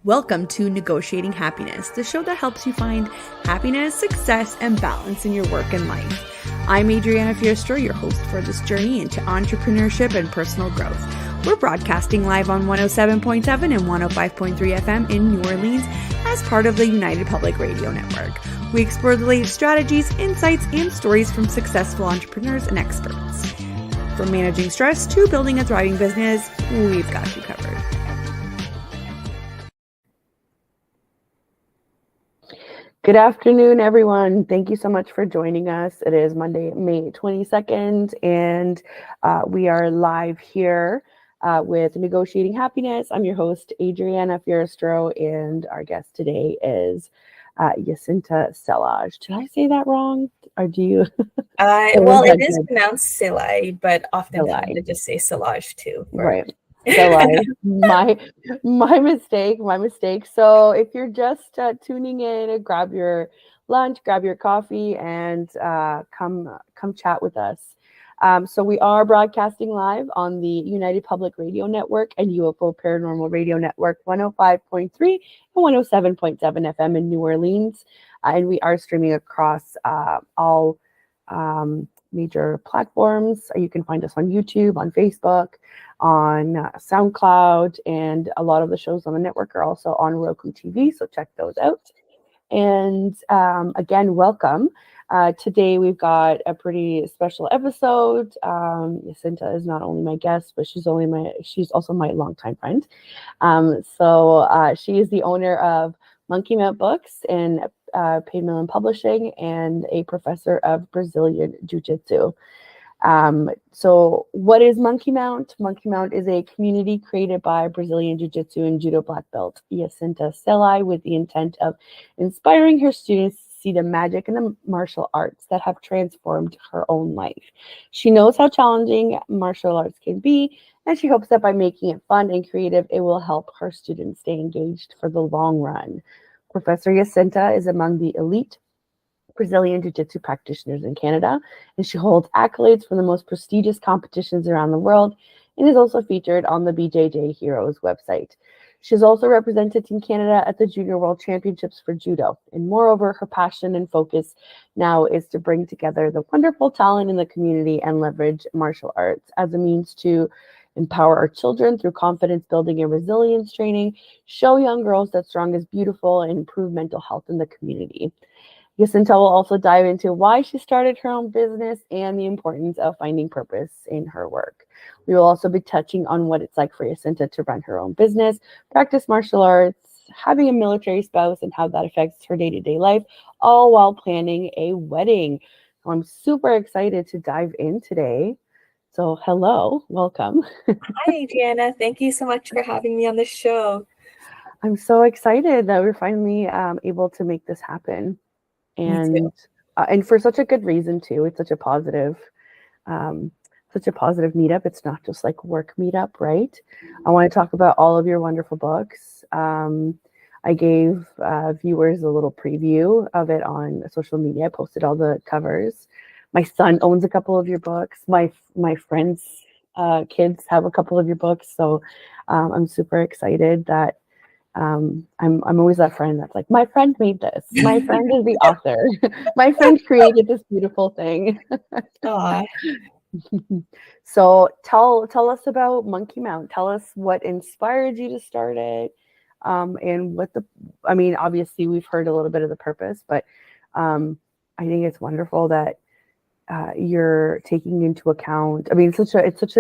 Welcome to Negotiating Happiness, the show that helps you find happiness, success, and balance in your work and life. I'm Adriana Fiestro, your host for this journey into entrepreneurship and personal growth. We're broadcasting live on 107.7 and 105.3 FM in New Orleans as part of the United Public Radio Network. We explore the latest strategies, insights, and stories from successful entrepreneurs and experts. From managing stress to building a thriving business, we've got you covered. Good afternoon, everyone. Thank you so much for joining us. It is Monday, May 22nd, and we are live here with Negotiating Happiness. I'm your host, Adriana Fiestro, and our guest today is Yacinta Selaj. Did I say that wrong? Or do you? Well, it is pronounced Selaj, but oftentimes I just say Selaj too. Right. Selaj. my mistake. So if you're just tuning in, grab your lunch, grab your coffee, and come chat with us. So we are broadcasting live on the United Public Radio Network and UFO Paranormal Radio Network 105.3 and 107.7 FM in New Orleans. And we are streaming across all major platforms. You can find us on YouTube, on Facebook, on SoundCloud, and a lot of the shows on the network are also on Roku TV, so check those out. And again, welcome. Today we've got a pretty special episode. Yacinta is not only my guest, but she's also my longtime friend. So she is the owner of Monkey Mount Books and Pademelon Publishing and a professor of Brazilian Jiu Jitsu. So what is Monkey Mount? Monkey Mount is a community created by Brazilian Jiu Jitsu and Judo black belt Yacinta Selaj with the intent of inspiring her students to see the magic in the martial arts that have transformed her own life. She knows how challenging martial arts can be, and she hopes that by making it fun and creative, it will help her students stay engaged for the long run. Professor Yacinta is among the elite Brazilian Jiu-Jitsu practitioners in Canada, and she holds accolades from the most prestigious competitions around the world and is also featured on the BJJ Heroes website. She's also represented Team Canada at the Junior World Championships for Judo, and moreover, her passion and focus now is to bring together the wonderful talent in the community and leverage martial arts as a means to empower our children through confidence building and resilience training, show young girls that strong is beautiful, and improve mental health in the community. Yacinta will also dive into why she started her own business and the importance of finding purpose in her work. We will also be touching on what it's like for Yacinta to run her own business, practice martial arts, having a military spouse, and how that affects her day-to-day life, all while planning a wedding. So I'm super excited to dive in today. So hello, welcome. Hi, Adriana. Thank you so much for having me on the show. I'm so excited that we're finally able to make this happen. And for such a good reason too. It's such a positive meetup. It's not just like work meetup, right? I want to talk about all of your wonderful books. I gave viewers a little preview of it on social media. I posted all the covers. My son owns a couple of your books. My friends' kids have a couple of your books. So I'm super excited that I'm always that friend that's like, my friend made this. My friend is the author. My friend created this beautiful thing. So tell us about Monkey Mount. Tell us what inspired you to start it. And obviously we've heard a little bit of the purpose, but I think it's wonderful that you're taking into account. I mean, it's such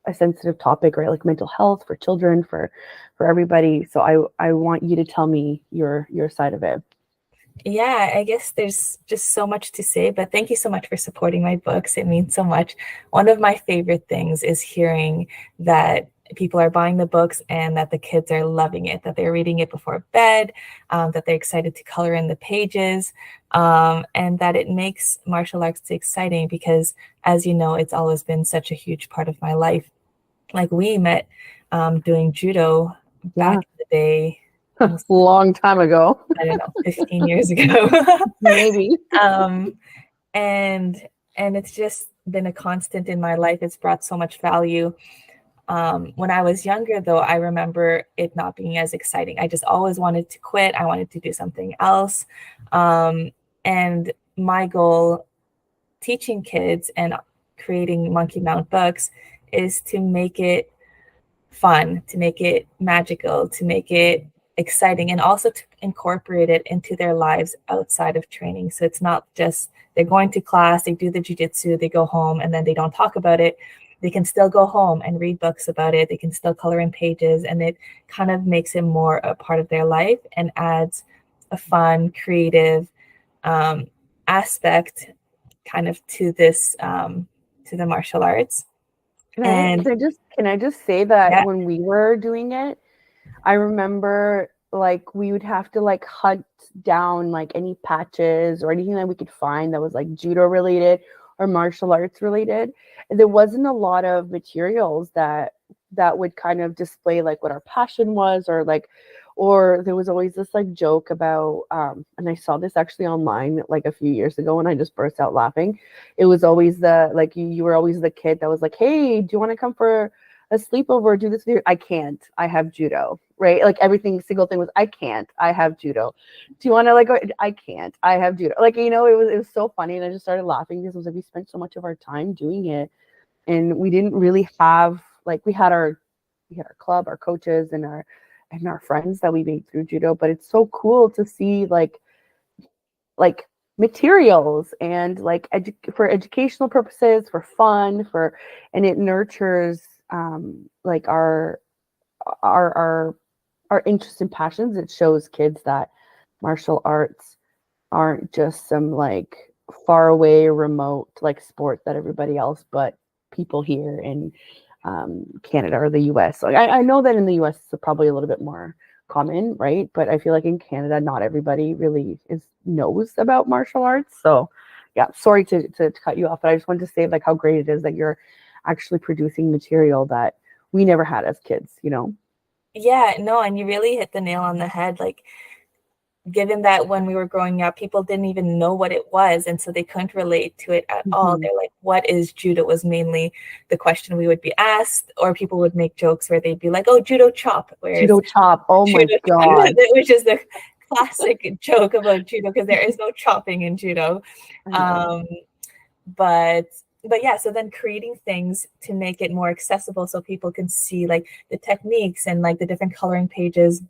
a sensitive topic, right? Like mental health for children, for everybody. So I want you to tell me your side of it. Yeah, I guess there's just so much to say, but thank you so much for supporting my books. It means so much. One of my favorite things is hearing that people are buying the books and that the kids are loving it, that they're reading it before bed, that they're excited to color in the pages, and that it makes martial arts exciting because, as you know, it's always been such a huge part of my life. Like we met doing judo back in the day. A long time ago. I don't know, 15 years ago. Maybe. And it's just been a constant in my life. It's brought so much value. When I was younger, though, I remember it not being as exciting. I just always wanted to quit. I wanted to do something else. And my goal teaching kids and creating Monkey Mount books is to make it fun, to make it magical, to make it exciting, and also to incorporate it into their lives outside of training. So it's not just they're going to class, they do the jiu-jitsu, they go home, and then they don't talk about it. They can still go home and read books about it. They can still color in pages, and it kind of makes it more a part of their life and adds a fun, creative aspect kind of to this, to the martial arts. Can I just say that when we were doing it, I remember like we would have to like hunt down like any patches or anything that we could find that was like judo related or martial arts related. And there wasn't a lot of materials that would kind of display like what our passion was, or there was always this like joke about and I saw this actually online like a few years ago and I just burst out laughing. It was always the like you were always the kid that was like, hey, do you want to come for a sleepover or do this video? I can't, I have judo, right? Like single thing was I can't, I have judo. Do you want to like go? I can't, I have judo. Like, you know, it was so funny, and I just started laughing because it was like we spent so much of our time doing it and we didn't really have like we had our club, our coaches, and our friends that we made through judo. But it's so cool to see like materials and like for educational purposes, for fun, and it nurtures like our interests and passions. It shows kids that martial arts aren't just some like far away remote like sport that everybody else but people here in Canada or the US. Like I know that in the US it's probably a little bit more common, right? But I feel like in Canada not everybody really knows about martial arts. So yeah, sorry to cut you off, but I just wanted to say like how great it is that you're actually producing material that we never had as kids, you know? Yeah, no, and you really hit the nail on the head. Like, given that when we were growing up, people didn't even know what it was, and so they couldn't relate to it at all. They're like, what is judo? Was mainly the question we would be asked, or people would make jokes where they'd be like, oh, judo chop. Judo chop, oh my God. Which is the classic joke about judo, because there is no chopping in judo. But yeah, so then creating things to make it more accessible so people can see like the techniques and like the different coloring pages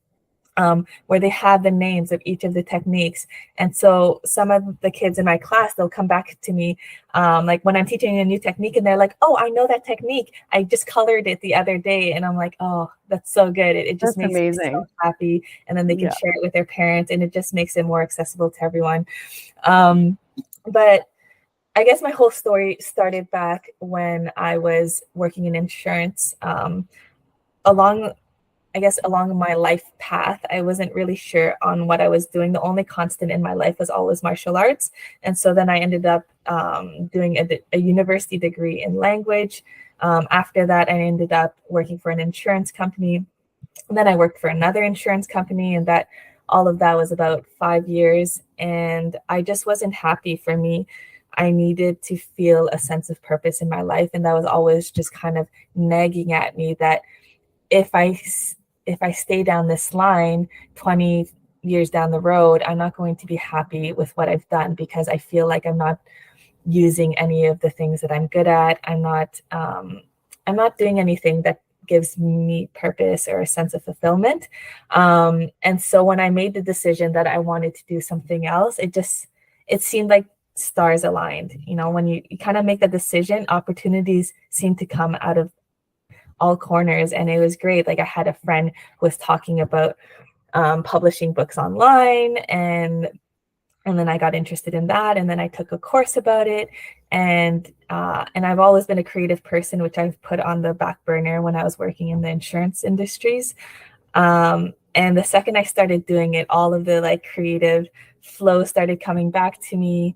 where they have the names of each of the techniques. And so some of the kids in my class, they'll come back to me like when I'm teaching a new technique and they're like, oh, I know that technique. I just colored it the other day. And I'm like, oh, that's so good. It just makes me so happy. And then they can share it with their parents, and it just makes it more accessible to everyone. But I guess my whole story started back when I was working in insurance. Along my life path, I wasn't really sure on what I was doing. The only constant in my life was always martial arts. And so then I ended up doing a university degree in language. After that, I ended up working for an insurance company. And then I worked for another insurance company, and all of that was about 5 years. And I just wasn't happy. For me, I needed to feel a sense of purpose in my life. And that was always just kind of nagging at me that if I stay down this line 20 years down the road, I'm not going to be happy with what I've done, because I feel like I'm not using any of the things that I'm good at. I'm not doing anything that gives me purpose or a sense of fulfillment. And so when I made the decision that I wanted to do something else, it seemed like stars aligned. You know, when you kind of make a decision, opportunities seem to come out of all corners, and it was great. Like I had a friend who was talking about publishing books online, and then I got interested in that, and then I took a course about it, and I've always been a creative person, which I've put on the back burner when I was working in the insurance industries. And the second I started doing it, all of the like creative flow started coming back to me.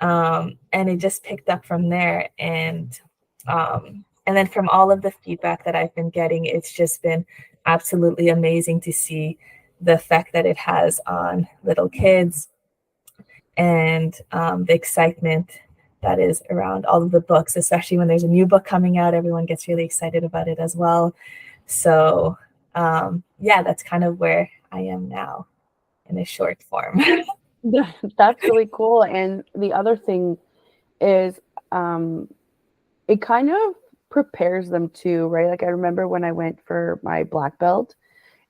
And it just picked up from there. And then from all of the feedback that I've been getting, it's just been absolutely amazing to see the effect that it has on little kids, and the excitement that is around all of the books, especially when there's a new book coming out. Everyone gets really excited about it as well. So yeah, that's kind of where I am now in a short form. That's really cool. And the other thing is it kind of prepares them too, right? Like I remember when I went for my black belt,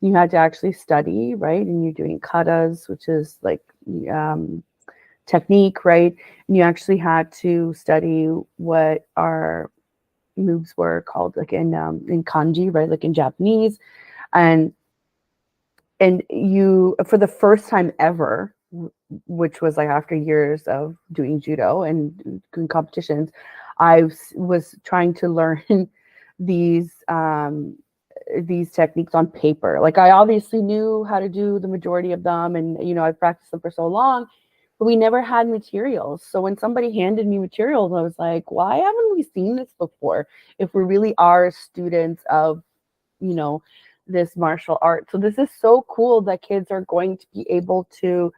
you had to actually study, right? And you're doing katas, which is like technique, right? And you actually had to study what our moves were called, like in kanji, right? Like in Japanese, and you, for the first time ever, which was like after years of doing judo and doing competitions, I was trying to learn these techniques on paper. Like I obviously knew how to do the majority of them, and you know, I practiced them for so long, but we never had materials. So when somebody handed me materials, I was like, why haven't we seen this before? If we really are students of, you know, this martial art. So this is so cool that kids are going to be able to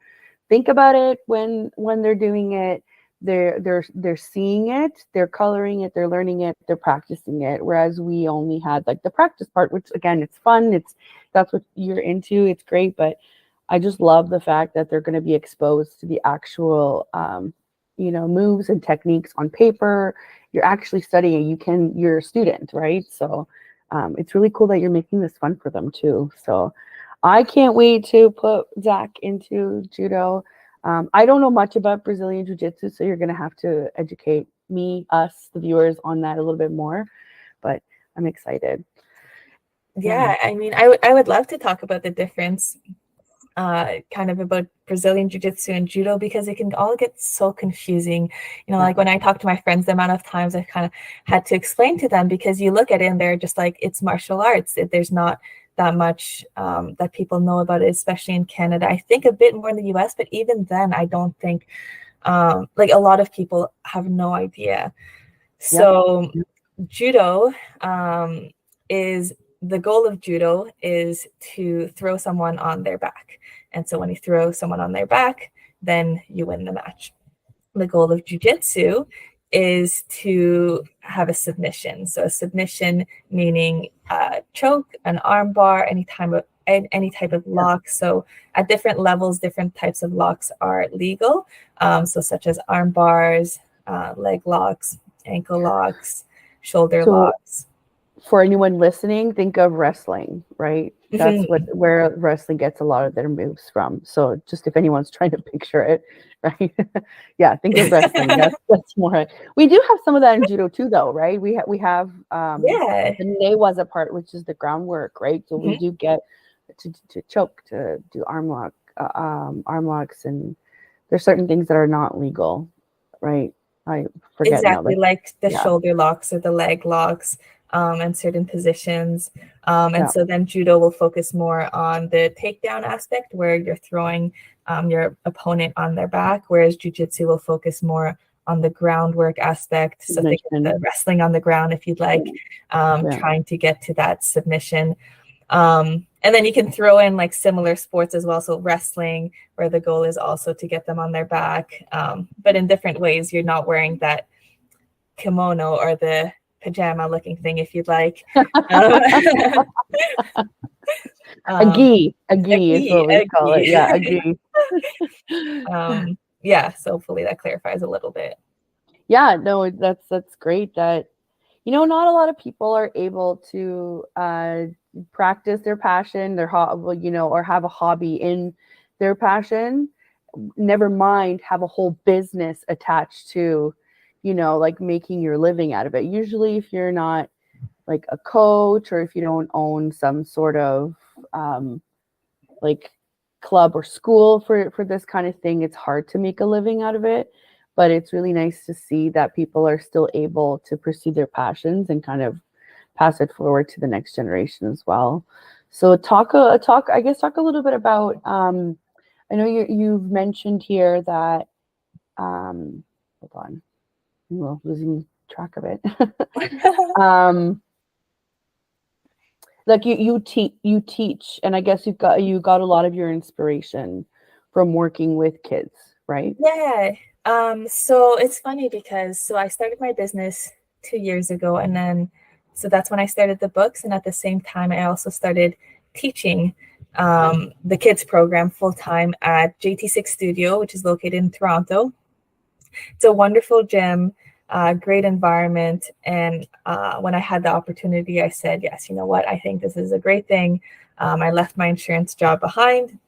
think about it when they're doing it. They're seeing it, they're coloring it, they're learning it, they're practicing it. Whereas we only had like the practice part, which again, it's fun. That's what you're into. It's great, but I just love the fact that they're going to be exposed to the actual, you know, moves and techniques on paper. You're actually studying. You're a student, right? So it's really cool that you're making this fun for them too. So I can't wait to put Zach into judo. I don't know much about Brazilian Jiu Jitsu, so you're going to have to educate me, us, the viewers on that a little bit more, but I'm excited. Yeah, I mean, I would love to talk about the difference kind of about Brazilian Jiu Jitsu and Judo, because it can all get so confusing. You know, like when I talk to my friends, the amount of times I kind of had to explain to them, because you look at it and they're just like, it's martial arts. There's not that much that people know about it, especially in Canada. I think a bit more in the US, but even then, I don't think like a lot of people have no idea. So Judo is, the goal of Judo is to throw someone on their back. And so when you throw someone on their back, then you win the match. The goal of Jiu Jitsu is to have a submission. So a submission meaning choke, an arm bar, any type of lock. So at different levels, different types of locks are legal. So such as arm bars, leg locks, ankle locks, shoulder locks. For anyone listening, think of wrestling, right? That's where wrestling gets a lot of their moves from. So just if anyone's trying to picture it, right? Yeah, think of wrestling. That's more. We do have some of that in judo too, though, right? We have the newaza part, which is the groundwork, right? So we do get to choke, to do arm locks, and there's certain things that are not legal, right? I forget exactly, like the shoulder locks or the leg locks. And certain positions. And so then Judo will focus more on the takedown aspect, where you're throwing your opponent on their back, whereas Jiu Jitsu will focus more on the groundwork aspect. So think of the wrestling on the ground, if you'd like, trying to get to that submission. And then you can throw in like similar sports as well. So wrestling, where the goal is also to get them on their back, but in different ways. You're not wearing that kimono or the pajama looking thing, if you'd like. A gi is what we call it. Yeah, a gi. Yeah, so hopefully that clarifies a little bit. Yeah, no, that's great that, you know, not a lot of people are able to practice their passion, their hobby, you know, or have a hobby in their passion. Never mind have a whole business attached to, you know, like making your living out of it. Usually if you're not like a coach, or if you don't own some sort of like club or school for this kind of thing, it's hard to make a living out of it. But it's really nice to see that people are still able to pursue their passions and kind of pass it forward to the next generation as well. So talk a little bit about, I know you've mentioned here that, hold on, I'm losing track of it. Like you teach, and I guess you got a lot of your inspiration from working with kids, right? Yeah, So it's funny because I started my business 2 years ago, and then so that's when I started the books, and at the same time I also started teaching the kids program full time at JT6 Studio, which is located in Toronto. It's a wonderful gym, great environment, and when I had the opportunity, I said, yes, you know what, I think this is a great thing. I left my insurance job behind.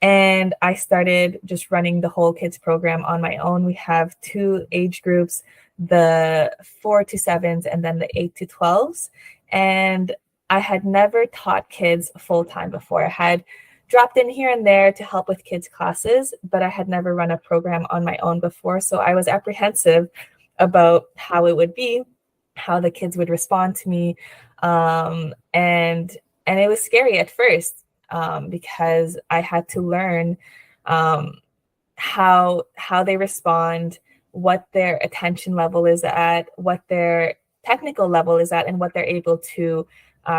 And I started just running the whole kids program on my own. We have 2 age groups, the 4 to 7s and then the 8 to 12s. And I had never taught kids full time before. I had dropped in here and there to help with kids classes, but I had never run a program on my own before. So I was apprehensive about how it would be, how the kids would respond to me. And it was scary at first. Because I had to learn how they respond, what their attention level is at, what their technical level is at, and what they're able to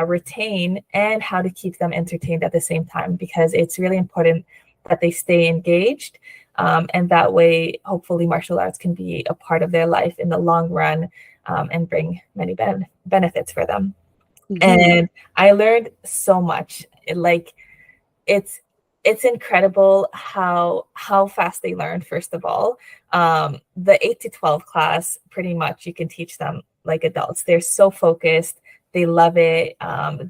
retain, and how to keep them entertained at the same time, because it's really important that they stay engaged. And that way, hopefully, martial arts can be a part of their life in the long run, and bring many benefits for them. Mm-hmm. And I learned so much. It's incredible how fast they learn. First of all, the 8 to 12 class, pretty much you can teach them like adults. They're so focused. They love it.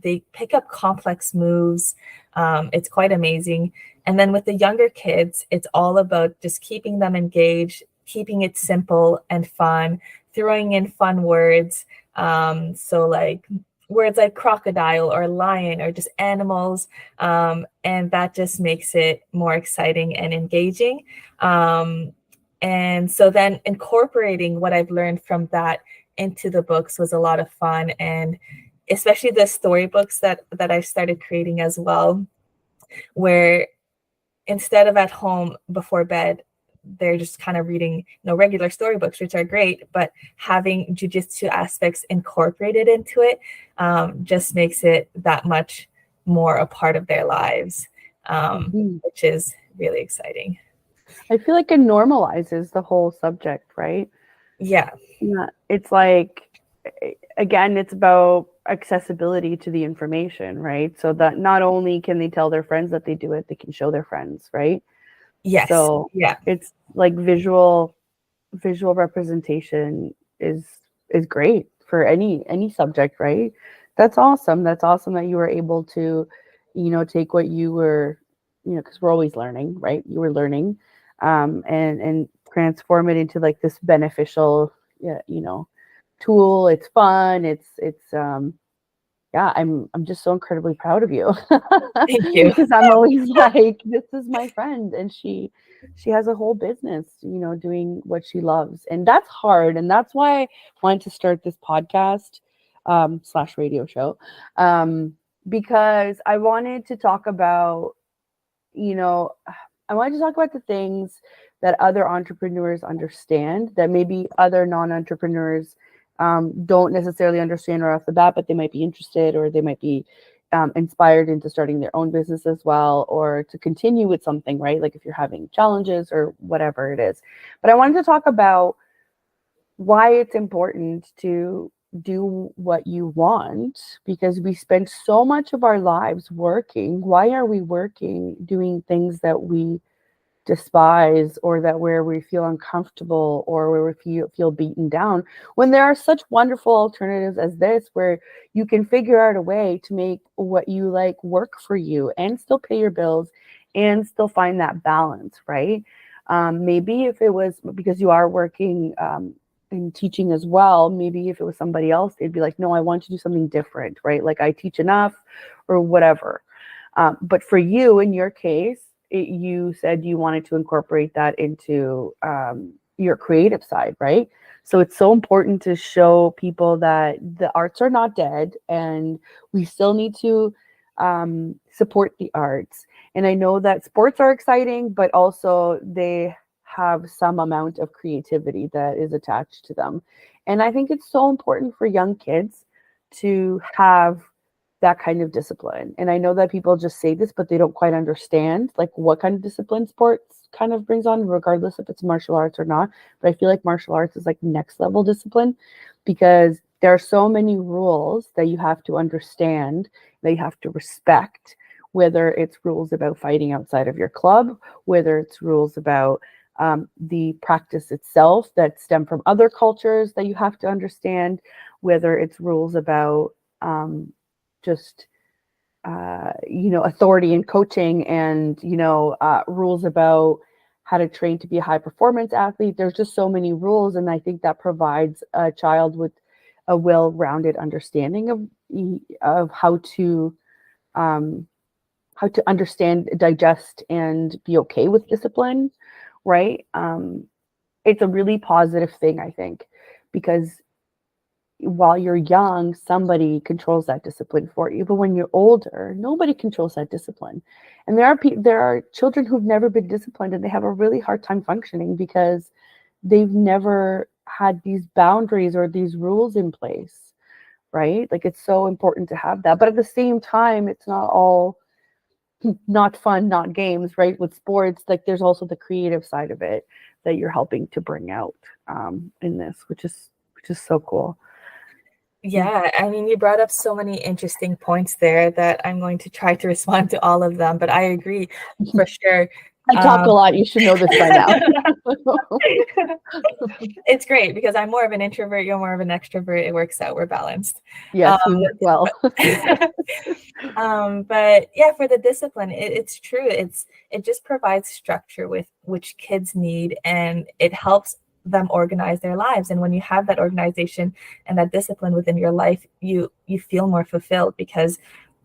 They pick up complex moves. It's quite amazing. And then with the younger kids, it's all about just keeping them engaged, keeping it simple and fun, throwing in fun words. So like words like crocodile or lion or just animals. And that just makes it more exciting and engaging. And so then incorporating what I've learned from that into the books was a lot of fun. And especially the storybooks that I started creating as well, where instead of at home before bed, they're just kind of reading, regular storybooks, which are great, but having jiu-jitsu aspects incorporated into it just makes it that much more a part of their lives, which is really exciting. I feel like it normalizes the whole subject, right? Yeah. It's like, again, it's about accessibility to the information, right? So that not only can they tell their friends that they do it, they can show their friends, right? Yes. So yeah, it's like visual representation is great for any subject, right? That's awesome. That's awesome that you were able to, take what you were, because we're always learning, right? You were learning, and transform it into like this beneficial, tool. It's fun. It's yeah, I'm just so incredibly proud of you. Thank you. Because I'm always like, this is my friend, and she has a whole business, doing what she loves, and that's hard. And that's why I wanted to start this podcast / radio show, because I wanted to talk about, the things that other entrepreneurs understand that maybe other non-entrepreneurs don't necessarily understand right off the bat, but they might be interested, or they might be inspired into starting their own business as well, or to continue with something, right? Like if you're having challenges or whatever it is. But I wanted to talk about why it's important to do what you want, because we spend so much of our lives working. Why are we working, doing things that we despise, or that where we feel uncomfortable, or where we feel beaten down, when there are such wonderful alternatives as this, where you can figure out a way to make what you like work for you and still pay your bills and still find that balance, right? Maybe if it was because you are working in teaching as well, maybe if it was somebody else, they'd be like, no, I want to do something different, right? Like I teach enough or whatever. But for you, in your case, you said you wanted to incorporate that into your creative side, right? So it's so important to show people that the arts are not dead, and we still need to support the arts. And I know that sports are exciting, but also they have some amount of creativity that is attached to them. And I think it's so important for young kids to have that kind of discipline. And I know that people just say this, but they don't quite understand like what kind of discipline sports kind of brings on, regardless if it's martial arts or not. But I feel like martial arts is like next level discipline, because there are so many rules that you have to understand, that you have to respect, whether it's rules about fighting outside of your club, whether it's rules about the practice itself that stem from other cultures that you have to understand, whether it's rules about just authority and coaching, and rules about how to train to be a high performance athlete. There's just so many rules, and I think that provides a child with a well-rounded understanding of how to understand, digest, and be okay with discipline, right? It's a really positive thing, I think, because while you're young, somebody controls that discipline for you. But when you're older, nobody controls that discipline. And there are children who've never been disciplined, and they have a really hard time functioning because they've never had these boundaries or these rules in place, right? Like, it's so important to have that. But at the same time, it's not all not fun, not games, right? With sports, like, there's also the creative side of it that you're helping to bring out in this, which is so cool. Yeah, I mean, you brought up so many interesting points there that I'm going to try to respond to all of them, but I agree for sure. I talk a lot. You should know this by now. It's great because I'm more of an introvert, you're more of an extrovert. It works out. We're balanced. Yes, we work well. But yeah, for the discipline, it's true. It just provides structure with which kids need, and it helps them organize their lives. And when you have that organization and that discipline within your life, you feel more fulfilled because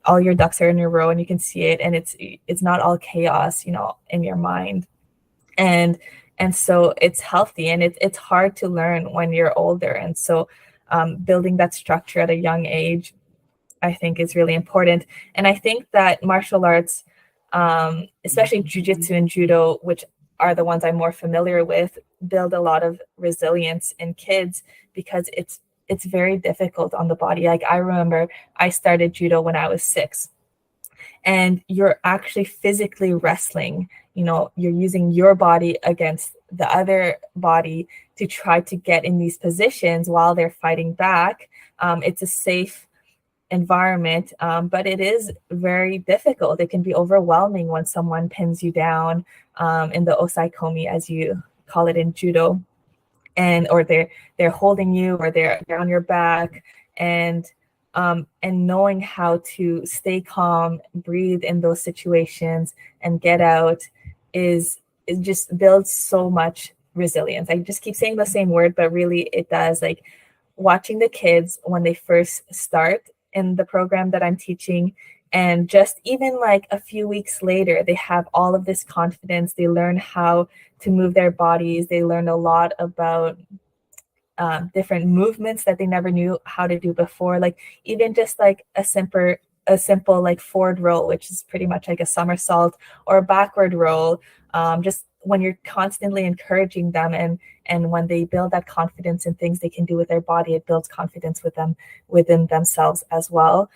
all your ducks are in a row and you can see it, and it's not all chaos, in your mind. And so it's healthy, and it's hard to learn when you're older. And so building that structure at a young age, I think, is really important. And I think that martial arts, especially Jiu Jitsu and Judo, which are the ones I'm more familiar with, build a lot of resilience in kids because it's very difficult on the body. Like, I remember I started Judo when I was 6, and you're actually physically wrestling. You're using your body against the other body to try to get in these positions while they're fighting back. It's a safe environment, but it is very difficult. It can be overwhelming when someone pins you down in the osaikomi, as you call it in Judo, or they're holding you, or they're on your back, and knowing how to stay calm, breathe in those situations, and get out it just builds so much resilience. I just keep saying the same word, but really it does. Like, watching the kids when they first start in the program that I'm teaching, and just even like a few weeks later, they have all of this confidence. They learn how to move their bodies. They learn a lot about different movements that they never knew how to do before. Like, even just like a simple like forward roll, which is pretty much like a somersault, or a backward roll. Just when you're constantly encouraging them, and when they build that confidence in things they can do with their body, it builds confidence within themselves as well.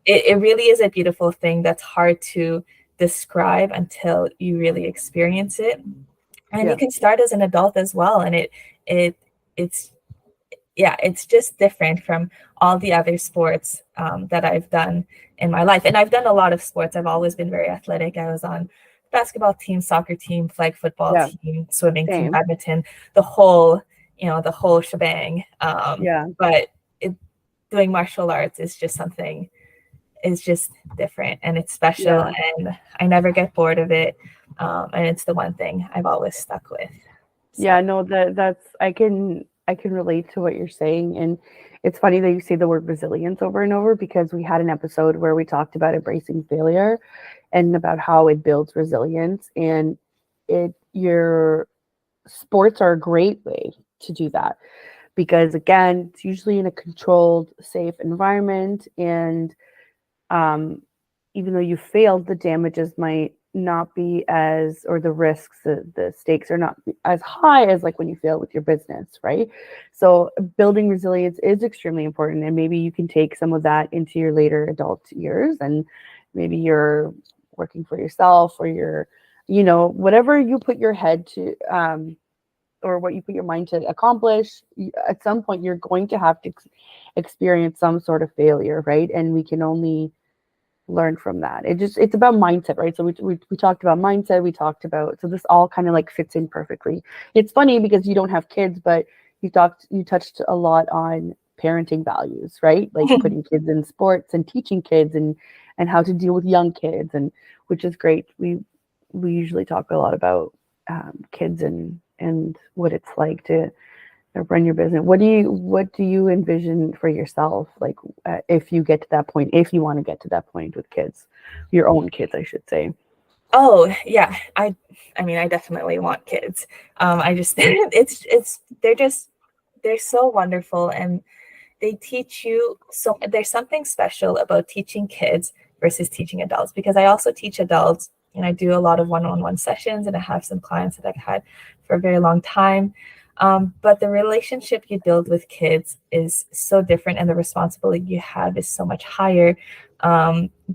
It really is a beautiful thing that's hard to describe until you really experience it. And you can start as an adult as well. And it's just different from all the other sports that I've done in my life. And I've done a lot of sports. I've always been very athletic. I was on basketball team, soccer team, flag football team, swimming team, badminton, the whole shebang. But doing martial arts is just something, is just different, and it's special, and I never get bored of it. And it's the one thing I've always stuck with. So. Yeah, no, that's I can relate to what you're saying. And it's funny that you say the word resilience over and over, because we had an episode where we talked about embracing failure and about how it builds resilience. And your sports are a great way to do that, because again, it's usually in a controlled, safe environment. And even though you failed, the damages might not be as, or the risks, the stakes are not as high as like when you fail with your business, right? So building resilience is extremely important, and maybe you can take some of that into your later adult years, and maybe you're working for yourself, or you're whatever you put your head to, or what you put your mind to accomplish, at some point you're going to have to experience some sort of failure, right? And we can only learn from that. It's about mindset, right? So we talked about mindset, we talked about, so this all kind of like fits in perfectly. It's funny because you don't have kids, but you touched a lot on parenting values, right? Like putting kids in sports and teaching kids and how to deal with young kids, and which is great. We usually talk a lot about kids and what it's like to run your business. What do you envision for yourself, like if you get to that point, if you want to get to that point with kids, your own kids, I should say? Oh yeah, I mean, I definitely want kids. I just they're so wonderful, and they teach you so. There's something special about teaching kids versus teaching adults, because I also teach adults, and I do a lot of one-on-one sessions, and I have some clients that I've had for a very long time. But the relationship you build with kids is so different, and the responsibility you have is so much higher,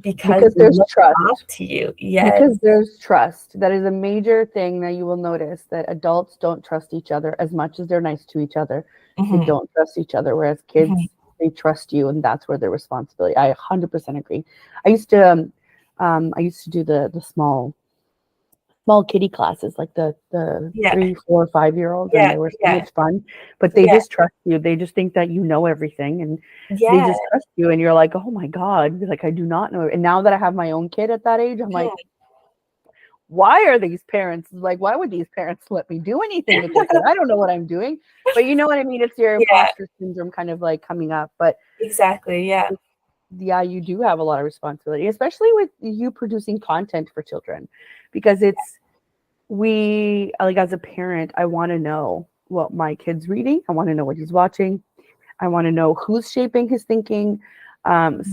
because there's trust to you. Yes. Because there's trust. That is a major thing that you will notice, that adults don't trust each other as much as they're nice to each other. They don't trust each other, whereas kids, they trust you, and that's where their responsibility. I 100% agree. I used to do the small kiddie classes, like the 3, 4, 5-year-olds, and they were so much fun. But they just trust you. They just think that you know everything, and they just trust you. And you're like, oh my God, like I do not know. And now that I have my own kid at that age, I'm like, why are these parents like? Why would these parents let me do anything with this? I don't know what I'm doing. But you know what I mean? It's your imposter syndrome kind of like coming up. But exactly, yeah. Yeah, you do have a lot of responsibility, especially with you producing content for children, because like as a parent, I want to know what my kid's reading. I want to know what he's watching. I want to know who's shaping his thinking.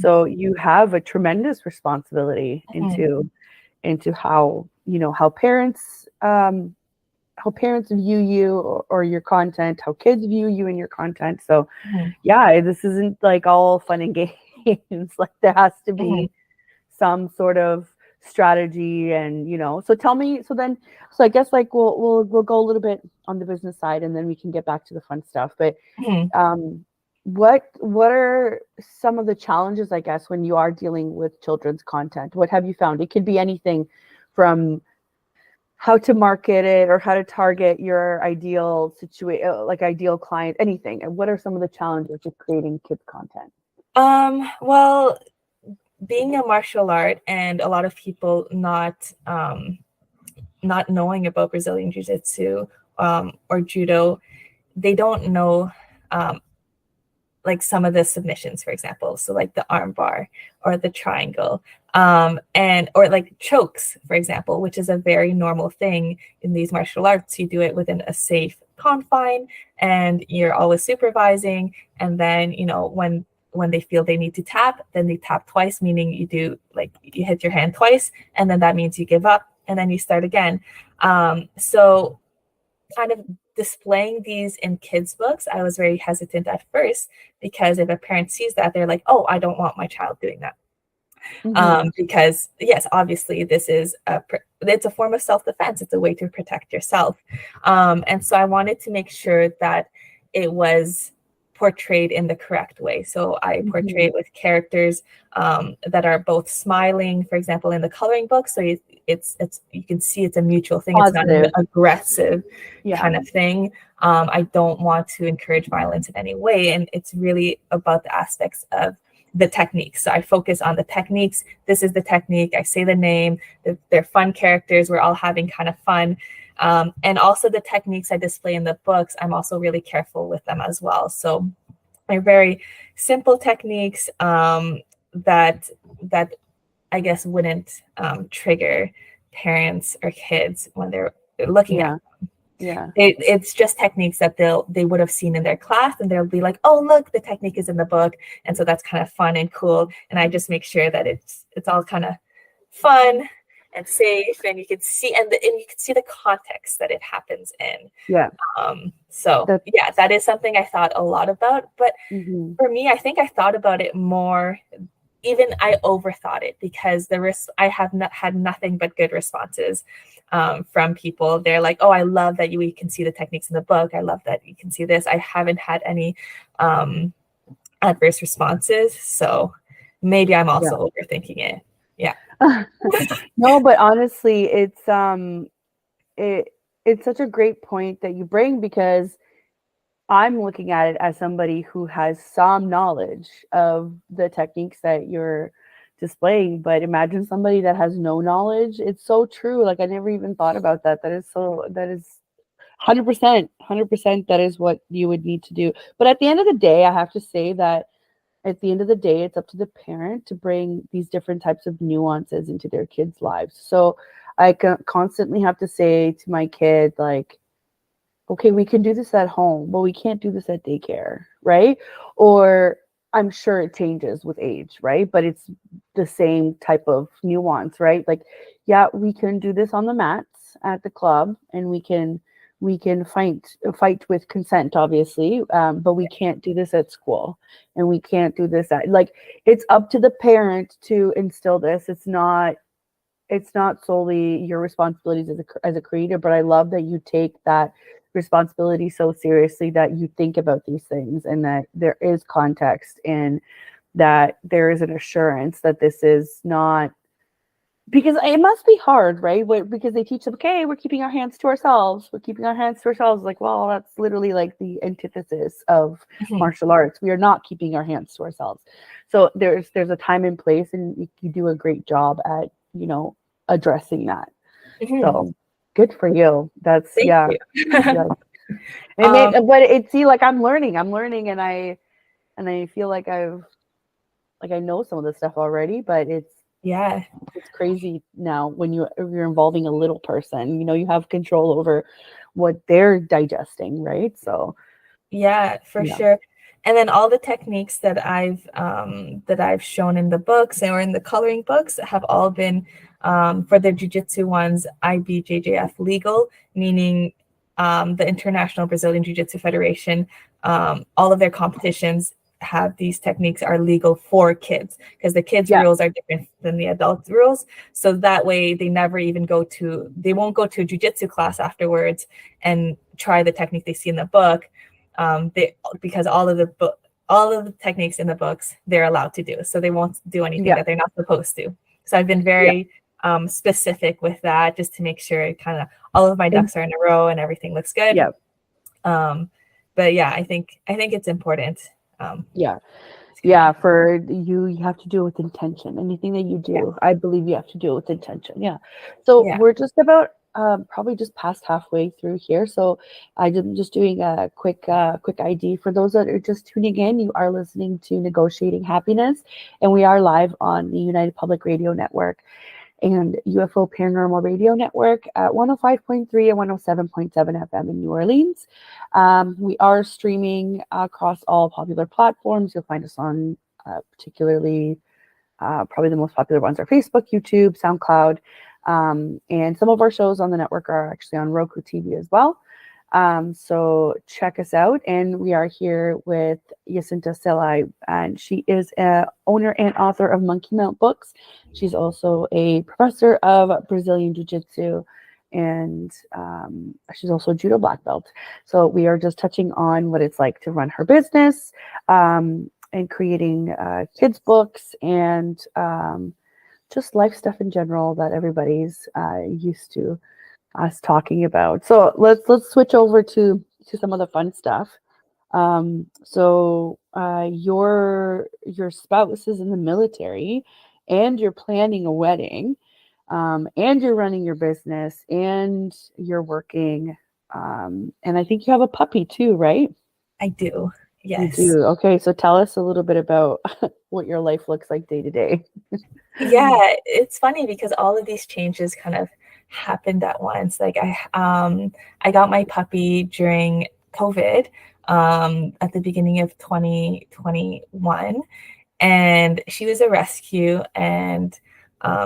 So you have a tremendous responsibility into how, how parents view you or your content, how kids view you and your content. So yeah, this isn't like all fun and games. Like there has to be some sort of strategy, and so tell me, so I guess like we'll go a little bit on the business side, and then we can get back to the fun stuff. But what are some of the challenges, I guess, when you are dealing with children's content? What have you found? It could be anything from how to market it or how to target your ideal ideal client, anything. And what are some of the challenges with creating kids content? Well, being a martial art, and a lot of people not knowing about Brazilian Jiu Jitsu or Judo, they don't know like some of the submissions, for example. So like the arm bar or the triangle, or like chokes, for example, which is a very normal thing in these martial arts. You do it within a safe confine, and you're always supervising. And then, when they feel they need to tap, then they tap twice, meaning you hit your hand twice, and then that means you give up, and then you start again. So kind of displaying these in kids' books, I was very hesitant at first, because if a parent sees that, they're like, oh, I don't want my child doing that. Because yes, obviously this is it's a form of self-defense. It's a way to protect yourself. And so I wanted to make sure that it was portrayed in the correct way. So I portray it with characters that are both smiling, for example, in the coloring book. So it's you can see it's a mutual thing. Positive. It's not an aggressive kind of thing. I don't want to encourage violence in any way. And it's really about the aspects of the techniques. So I focus on the techniques. This is the technique. I say the name. They're fun characters. We're all having kind of fun. And also the techniques I display in the books, I'm also really careful with them as well. So they're very simple techniques that I guess wouldn't trigger parents or kids when they're looking at them. Yeah, it's just techniques that they would have seen in their class, and they'll be like, oh, look, the technique is in the book. And so that's kind of fun and cool. And I just make sure that it's all kind of fun and safe, and you can see and you can see the context that it happens in. So that is something I thought a lot about. But for me, I think I thought about it more even I overthought it, because I have had nothing but good responses from people. They're like, oh, I love that we can see the techniques in the book. I love that you can see this. I haven't had any adverse responses. So maybe I'm also overthinking it. Yeah. No, but honestly, it's such a great point that you bring, because I'm looking at it as somebody who has some knowledge of the techniques that you're displaying, but imagine somebody that has no knowledge. It's so true. Like, I never even thought about that. That is 100%, that is what you would need to do. But at the end of the day, I have to say that at the end of the day, it's up to the parent to bring these different types of nuances into their kids' lives. So I constantly have to say to my kid, like, okay, we can do this at home, but we can't do this at daycare, right? Or I'm sure it changes with age, right? But it's the same type of nuance, right? Like, yeah, we can do this on the mats at the club, and we can fight with consent, obviously, but we can't do this at school, and we can't do this at, like, it's up to the parent to instill this. It's not solely your responsibilities as a creator, but I love that you take that responsibility so seriously, that you think about these things, and that there is context, and that there is an assurance that this is not, because it must be hard, right? Because they teach them, okay, we're keeping our hands to ourselves. Like, well, that's literally like the antithesis of martial arts. We are not keeping our hands to ourselves. So there's a time and place, and you do a great job at, addressing that. So good for you. That's Thank you. Yeah. But like I'm learning, and I feel like I know some of the stuff already, but it's crazy now when you're involving a little person. You have control over what they're digesting, right? So for sure. And then all the techniques that I've shown in the books or in the coloring books have all been, for the Jiu-Jitsu ones, IBJJF legal, meaning the International Brazilian Jiu-Jitsu Federation. All of their competitions have these techniques, are legal for kids, because the kids' rules are different than the adult rules. So that way they won't go to a jiu-jitsu class afterwards and try the technique they see in the book. Because all of the techniques in the books they're allowed to do, so they won't do anything that they're not supposed to. So I've been very specific with that, just to make sure kind of all of my ducks are in a row and everything looks good. But I think it's important. For you have to do it with intention. Anything that you do, I believe you have to do it with intention. So we're just about probably just past halfway through here. So I'm just doing a quick ID for those that are just tuning in. You are listening to Negotiating Happiness, and we are live on the United Public Radio Network and UFO Paranormal Radio Network at 105.3 and 107.7 FM in New Orleans. We are streaming across all popular platforms. You'll find us on particularly, probably the most popular ones are Facebook, YouTube, SoundCloud. And some of our shows on the network are actually on Roku TV as well. So check us out. And we are here with Yacinta Selaj, and she is a owner and author of Monkey Mount Books. She's also a professor of Brazilian Jiu Jitsu, and she's also a Judo black belt. So we are just touching on what it's like to run her business, and creating kids books, and just life stuff in general that everybody's used to us talking about. So let's switch over to some of the fun stuff. So your spouse is in the military, and you're planning a wedding, and you're running your business, and you're working, and I think you have a puppy too, right? I do. Yes. You do. Okay, so tell us a little bit about what your life looks like day to day. It's funny because all of these changes kind of happened at once. Like I got my puppy during COVID, at the beginning of 2021, and she was a rescue and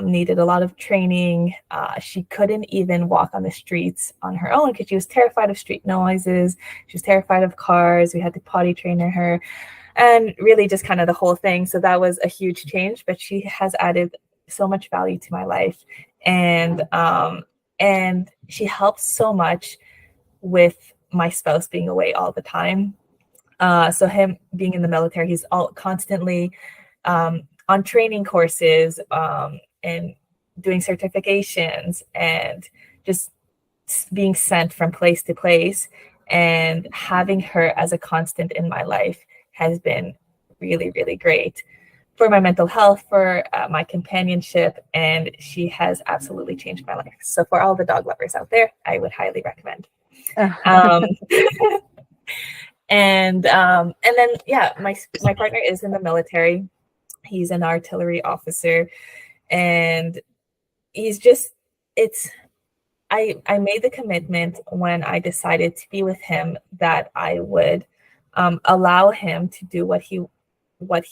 needed a lot of training. She couldn't even walk on the streets on her own because she was terrified of street noises. She was terrified of cars. We had to potty train her. and really just kind of the whole thing. So that was a huge change, but she has added so much value to my life. And she helps so much with my spouse being away all the time. So him being in the military, he's constantly on training courses and doing certifications and just being sent from place to place. And having her as a constant in my life has been really, really great for my mental health, for my companionship, and she has absolutely changed my life. So for all the dog lovers out there, I would highly recommend. And then my partner is in the military. He's an artillery officer, and he's just I made the commitment when I decided to be with him that I would allow him to do what he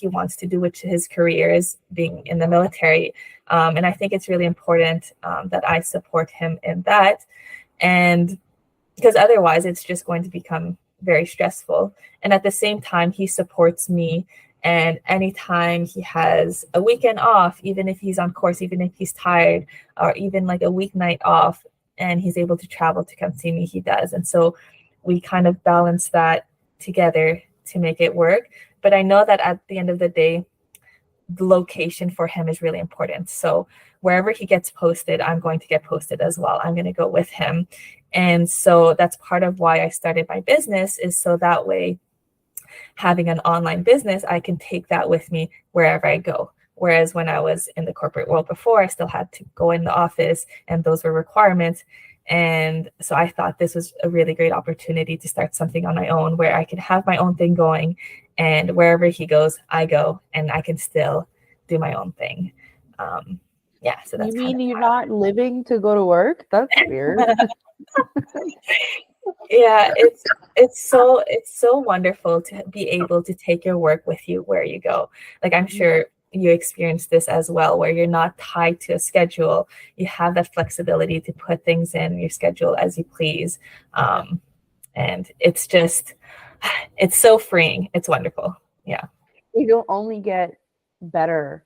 wants to do, which his career is being in the military. And I think it's really important that I support him in that, and because otherwise it's just going to become very stressful. And at the same time, he supports me. And anytime he has a weekend off, even if he's on course, even if he's tired, or even like a weeknight off, and he's able to travel to come see me, he does. And so we kind of balance that together to make it work. But I know that at the end of the day, the location for him is really important. So wherever he gets posted, I'm going to get posted as well. I'm going to go with him. And so that's part of why I started my business, is so that way, having an online business, I can take that with me wherever I go. Whereas when I was in the corporate world before, I still had to go in the office, and those were requirements. And so I thought this was a really great opportunity to start something on my own, where I can have my own thing going, and wherever he goes, I go, and I can still do my own thing. So that's. You mean you're not living to go to work? That's weird. Yeah, it's so wonderful to be able to take your work with you where you go. Like, I'm sure you experience this as well, where you're not tied to a schedule. You have that flexibility to put things in your schedule as you please. And it's so freeing. It's wonderful. Yeah. It'll only get better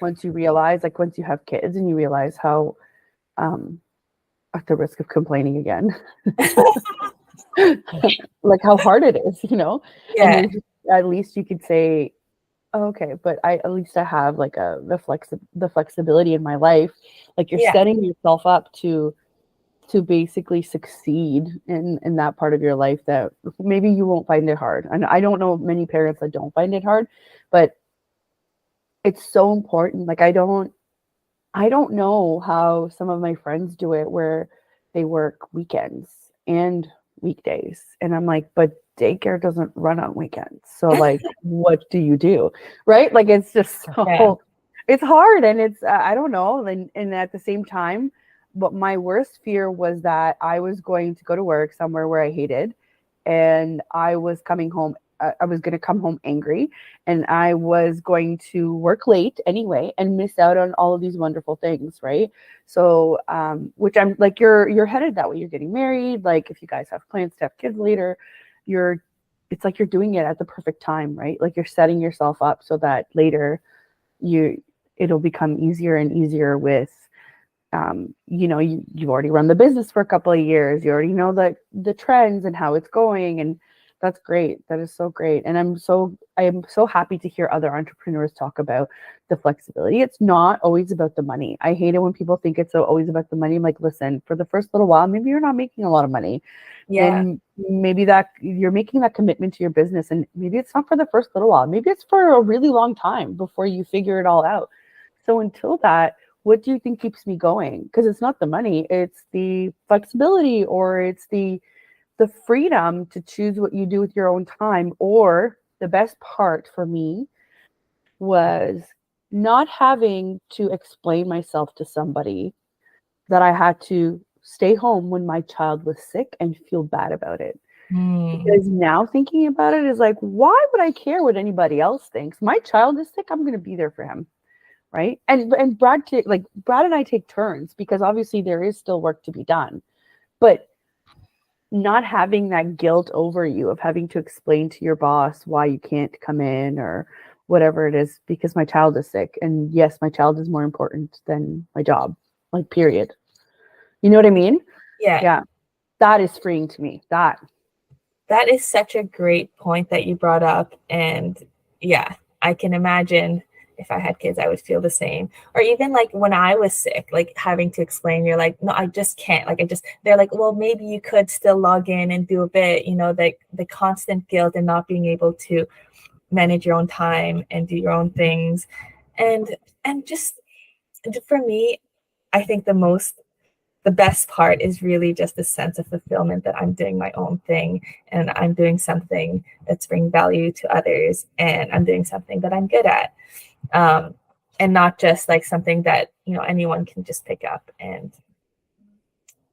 once you realize, like once you have kids and you realize how, at the risk of complaining again, like how hard it is, Yeah. And at least you could say, oh, okay, but at least I have like the flexibility in my life. Like you're setting yourself up to basically succeed in that part of your life that maybe you won't find it hard. And I don't know many parents that don't find it hard, but it's so important. Like I don't know how some of my friends do it, where they work weekends and weekdays. And I'm like, but daycare doesn't run on weekends. So like, what do you do? Right? Like, it's just it's hard. And it's, I don't know. And at the same time, but my worst fear was that I was going to go to work somewhere where I hated, and I was coming home. I was going to come home angry, and I was going to work late anyway and miss out on all of these wonderful things. Right. So, which I'm like, you're headed that way. You're getting married. Like if you guys have plans to have kids later, it's like you're doing it at the perfect time, right? Like you're setting yourself up so that later it'll become easier and easier with, you've already run the business for a couple of years. You already know the trends and how it's going. And that's great. That is so great. And I am so happy to hear other entrepreneurs talk about the flexibility. It's not always about the money. I hate it when people think it's always about the money. I'm like, listen, for the first little while, maybe you're not making a lot of money. Yeah. And maybe that you're making that commitment to your business, and maybe it's not for the first little while. Maybe it's for a really long time before you figure it all out. So until that, what do you think keeps me going? Because it's not the money, it's the flexibility, or it's the freedom to choose what you do with your own time. Or the best part for me was not having to explain myself to somebody that I had to stay home when my child was sick and feel bad about it. Because now thinking about it is like, why would I care what anybody else thinks? My child is sick, I'm going to be there for him. Right. And Brad and I take turns, because obviously there is still work to be done. But not having that guilt over you of having to explain to your boss why you can't come in or whatever it is because my child is sick. And yes, my child is more important than my job, like, period. You know what I mean? Yeah. Yeah. That is freeing to me. That is such a great point that you brought up. And yeah, I can imagine if I had kids, I would feel the same. Or even like when I was sick, like having to explain, you're like, no, I just can't. Like they're like, well, maybe you could still log in and do a bit, the constant guilt and not being able to manage your own time and do your own things. And just for me, I think the best part is really just the sense of fulfillment that I'm doing my own thing and I'm doing something that's bringing value to others and I'm doing something that I'm good at. And not just like something that, anyone can just pick up and,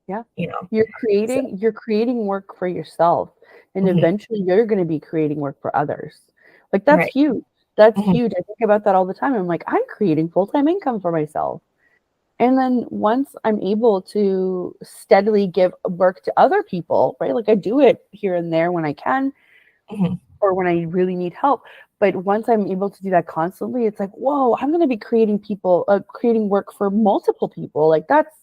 you're creating work for yourself. And eventually you're going to be creating work for others. Like, that's right. huge. That's huge. I think about that all the time. I'm like, I'm creating full-time income for myself. And then once I'm able to steadily give work to other people, right? Like, I do it here and there when I can, or when I really need help. But once I'm able to do that constantly, it's like, whoa, I'm going to be creating work for multiple people. Like, that's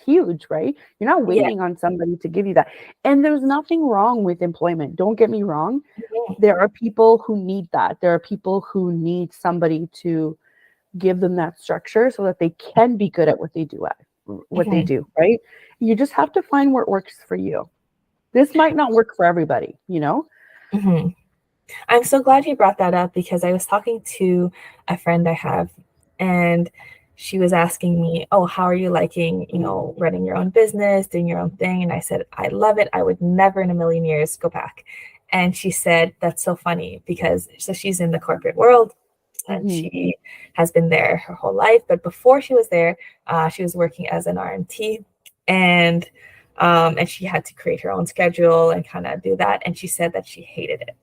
huge, right? You're not waiting on somebody to give you that. And there's nothing wrong with employment. Don't get me wrong. There are people who need that. There are people who need somebody to give them that structure so that they can be good at what they do, right? You just have to find what works for you. This might not work for everybody, I'm so glad you brought that up because I was talking to a friend I have and she was asking me, oh, how are you liking, running your own business, doing your own thing? And I said, I love it. I would never in a million years go back. And she said, that's so funny because she's in the corporate world and she has been there her whole life. But before she was there, she was working as an RMT and she had to create her own schedule and kind of do that. And she said that she hated it.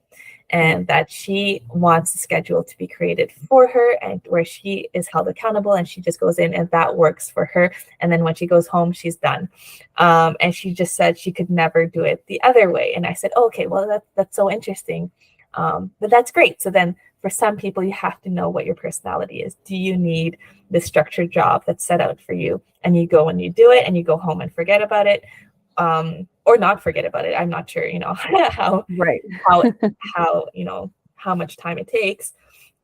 And that she wants the schedule to be created for her and where she is held accountable and she just goes in and that works for her. And then when she goes home, she's done. And she just said she could never do it the other way. And I said, okay, well, that's so interesting. But that's great. So then for some people, you have to know what your personality is. Do you need the structured job that's set out for you? And you go and you do it and you go home and forget about it. Or not forget about it. I'm not sure, how much time it takes.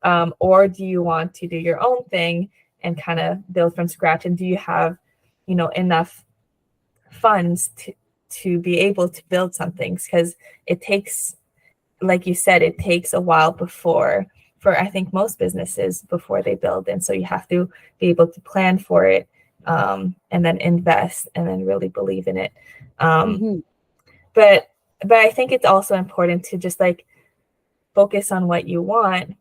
Or do you want to do your own thing and kind of build from scratch? And do you have, enough funds to be able to build something? Because it takes, like you said, it takes a while for I think most businesses before they build. And so you have to be able to plan for it and then invest and then really believe in it. But I think it's also important to just like focus on what you want.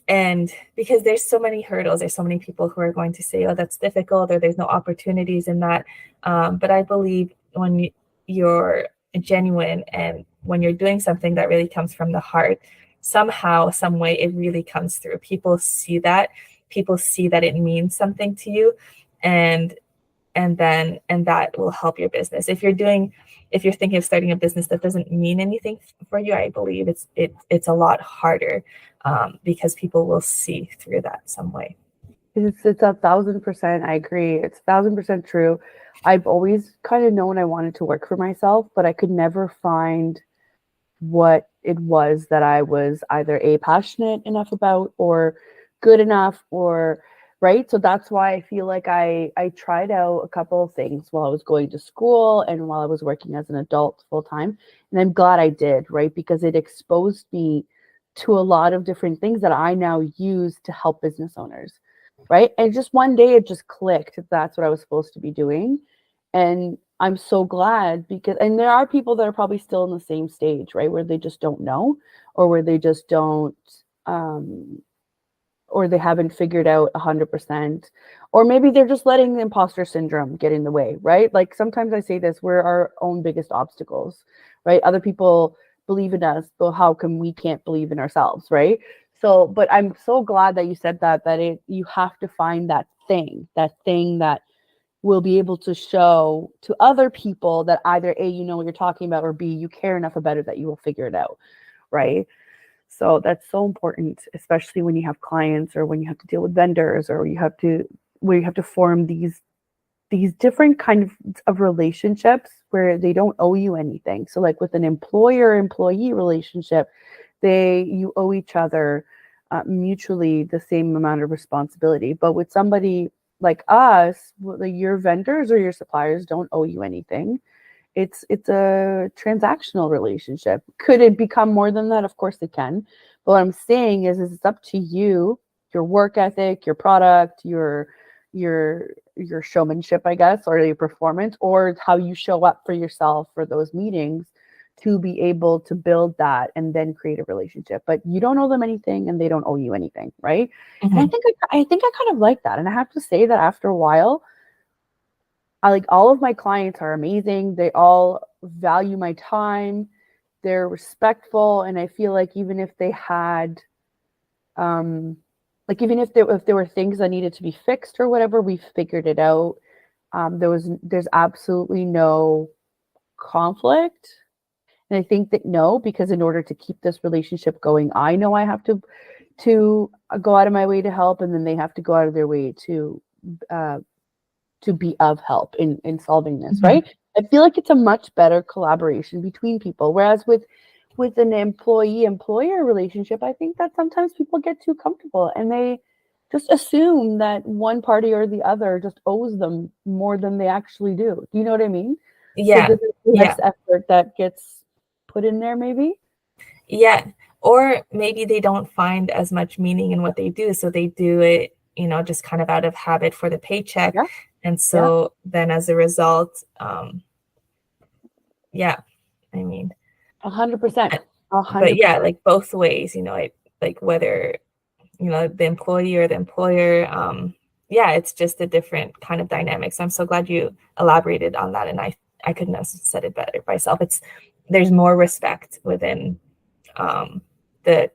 And because there's so many hurdles, there's so many people who are going to say, oh, that's difficult, or there's no opportunities in that. But I believe when you're genuine and when you're doing something that really comes from the heart, somehow, some way, it really comes through. People see that it means something to you. And that will help your business. If you're thinking of starting a business that doesn't mean anything for you, I believe it's a lot harder because people will see through that some way. It's 1,000%. I agree. It's 1,000% true. I've always kind of known I wanted to work for myself, but I could never find what it was that I was either passionate enough about or good enough or right. So that's why I feel like I tried out a couple of things while I was going to school and while I was working as an adult full time. And I'm glad I did, right? Because it exposed me to a lot of different things that I now use to help business owners, right? And just one day it just clicked. That's what I was supposed to be doing. And I'm so glad and there are people that are probably still in the same stage, right? Where they just don't know or where they just don't, or they haven't figured out 100%, or maybe they're just letting the imposter syndrome get in the way, right? Like sometimes I say this, we're our own biggest obstacles, right? Other people believe in us, but how come we can't believe in ourselves, right? So, but I'm so glad that you said that you have to find that thing that will be able to show to other people that either A, you know what you're talking about, or B, you care enough about it that you will figure it out, right? So that's so important, especially when you have clients or when you have to deal with vendors or you have to form these different kind of relationships where they don't owe you anything. So like with an employer-employee relationship, you owe each other mutually the same amount of responsibility. But with somebody like us, like your vendors or your suppliers don't owe you anything. It's a transactional relationship. Could it become more than that? Of course it can. But what I'm saying is it's up to you, your work ethic, your product, your showmanship, I guess, or your performance, or how you show up for yourself for those meetings to be able to build that and then create a relationship. But you don't owe them anything and they don't owe you anything, right? Mm-hmm. And I think I kind of like that. And I have to say that after a while, all of my clients are amazing. They all value my time. They're respectful. And I feel like even if they had, even if there were things that needed to be fixed or whatever, we figured it out. There's absolutely no conflict. And I think that because in order to keep this relationship going, I know I have to go out of my way to help, and then they have to go out of their way to be of help in solving this, mm-hmm. right? I feel like it's a much better collaboration between people. Whereas with an employee-employer relationship, I think that sometimes people get too comfortable and they just assume that one party or the other just owes them more than they actually do. Do you know what I mean? Yeah. So there's less effort that gets put in there, maybe? Yeah. Or maybe they don't find as much meaning in what they do. So they do it, just kind of out of habit for the paycheck. Yeah. And so then as a result, 100%. But yeah, like both ways, whether, the employee or the employer, it's just a different kind of dynamic. So I'm so glad you elaborated on that. And I couldn't have said it better myself. There's more respect within the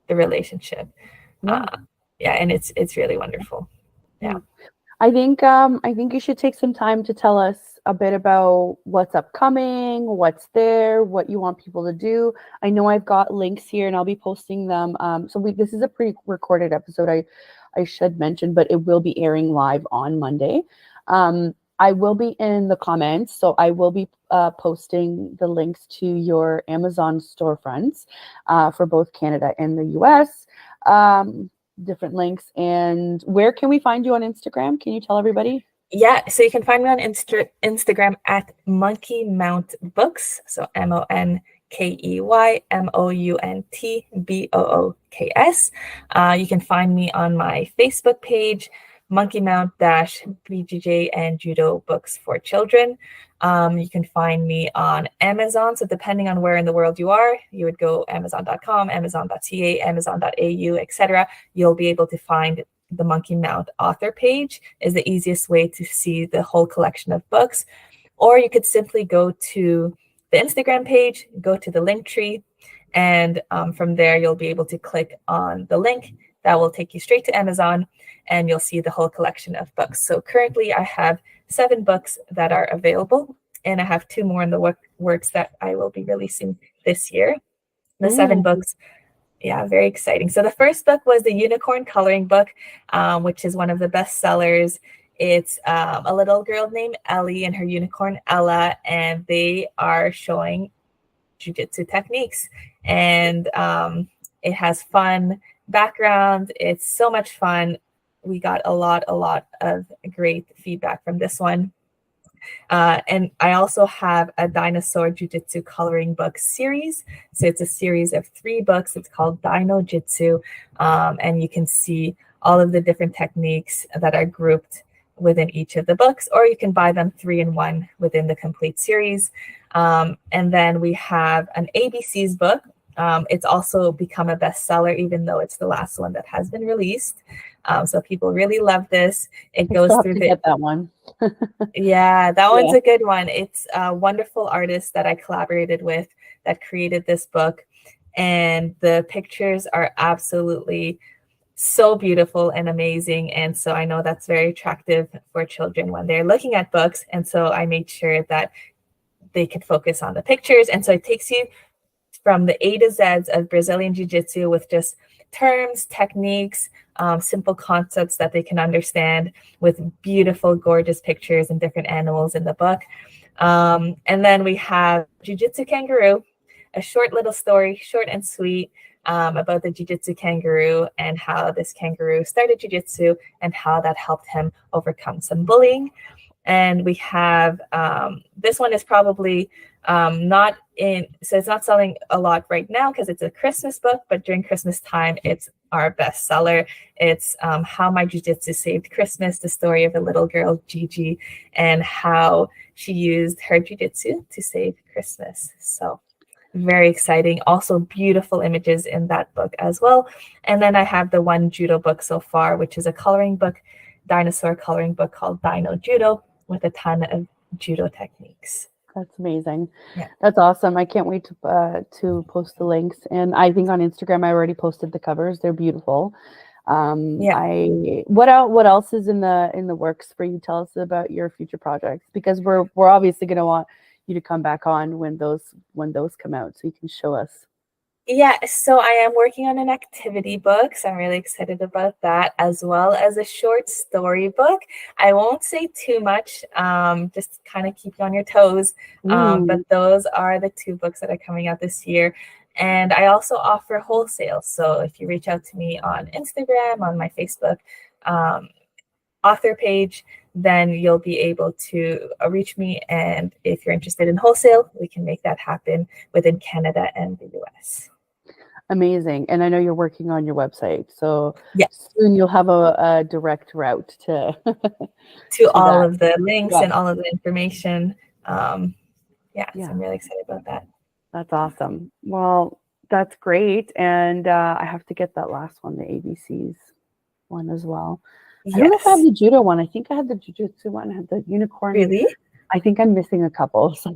relationship. And it's really wonderful. Yeah. I think you should take some time to tell us a bit about what's upcoming, what's there, what you want people to do. I know I've got links here and I'll be posting them. This is a pre-recorded episode, I should mention, but it will be airing live on Monday. I will be in the comments, so I will be posting the links to your Amazon storefronts for both Canada and the US. Different links. And where can we find you on Instagram? Can you tell everybody? Yeah, so you can find me on Instagram at Monkey Mount Books. So MONKEYMOUNTBOOKS. You can find me on my Facebook page, Monkey Mount BJJ and Judo Books for Children. You can find me on Amazon. So depending on where in the world you are, you would go Amazon.com, Amazon.ca, Amazon.au, etc. You'll be able to find the Monkey Mount author page is the easiest way to see the whole collection of books. Or you could simply go to the Instagram page, go to the link tree, and from there you'll be able to click on the link that will take you straight to Amazon, and you'll see the whole collection of books. So currently I have 7 books that are available, and I have 2 more in the works that I will be releasing this year. The 7 books. Yeah, very exciting. So the first book was the Unicorn Coloring Book, which is one of the best sellers. It's a little girl named Ellie and her unicorn Ella, and they are showing Jiu Jitsu techniques. And it has fun background. It's so much fun. We got a lot of great feedback from this one. And I also have a dinosaur jiu-jitsu coloring book series. So it's a series of 3 books. It's called Dino Jitsu. And you can see all of the different techniques that are grouped within each of the books, or you can buy them 3 in 1 within the complete series. And then we have an ABCs book. It's also become a bestseller, even though it's the last one that has been released. So people really love this. It goes through get that one. Yeah, that one's a good one. It's a wonderful artist that I collaborated with that created this book. And the pictures are absolutely so beautiful and amazing. And so I know that's very attractive for children when they're looking at books. And so I made sure that they could focus on the pictures. And so it takes you from the A to Z's of Brazilian Jiu-Jitsu with just terms, techniques, simple concepts that they can understand, with beautiful, gorgeous pictures and different animals in the book. And then we have Jiu-Jitsu Kangaroo, a short little story, short and sweet, about the Jiu-Jitsu kangaroo and how this kangaroo started Jiu-Jitsu and how that helped him overcome some bullying. And we have, this one is probably not in, so it's not selling a lot right now because it's a Christmas book, but during Christmas time, it's our bestseller. It's How My Jiu-Jitsu Saved Christmas, the story of a little girl, Gigi, and how she used her Jiu-Jitsu to save Christmas. So very exciting. Also beautiful images in that book as well. And then I have the one Judo book so far, which is a coloring book, dinosaur coloring book called Dino Judo, with a ton of judo techniques. That's amazing. Yeah. That's awesome. I can't wait to post the links. And I think on Instagram, I already posted the covers. They're beautiful. What else is in the works for you? Tell us about your future projects, because we're obviously going to want you to come back on when those come out, so you can show us. Yeah, so I am working on an activity book, so I'm really excited about that, as well as a short story book. I won't say too much, just kind of keep you on your toes. But those are the two books that are coming out this year. And I also offer wholesale. So if you reach out to me on Instagram, on my Facebook author page, then you'll be able to reach me. And if you're interested in wholesale, we can make that happen within Canada and the US. Amazing. And I know you're working on your website, so yes, soon you'll have a direct route to to all of the links and all of the information. So I'm really excited about that. That's awesome. Well, that's great. And I have to get that last one, the ABCs one as well. Yes. I don't know if I have the judo one. I think I had the jiu-jitsu one. I had the unicorn. Really? I think I'm missing a couple. So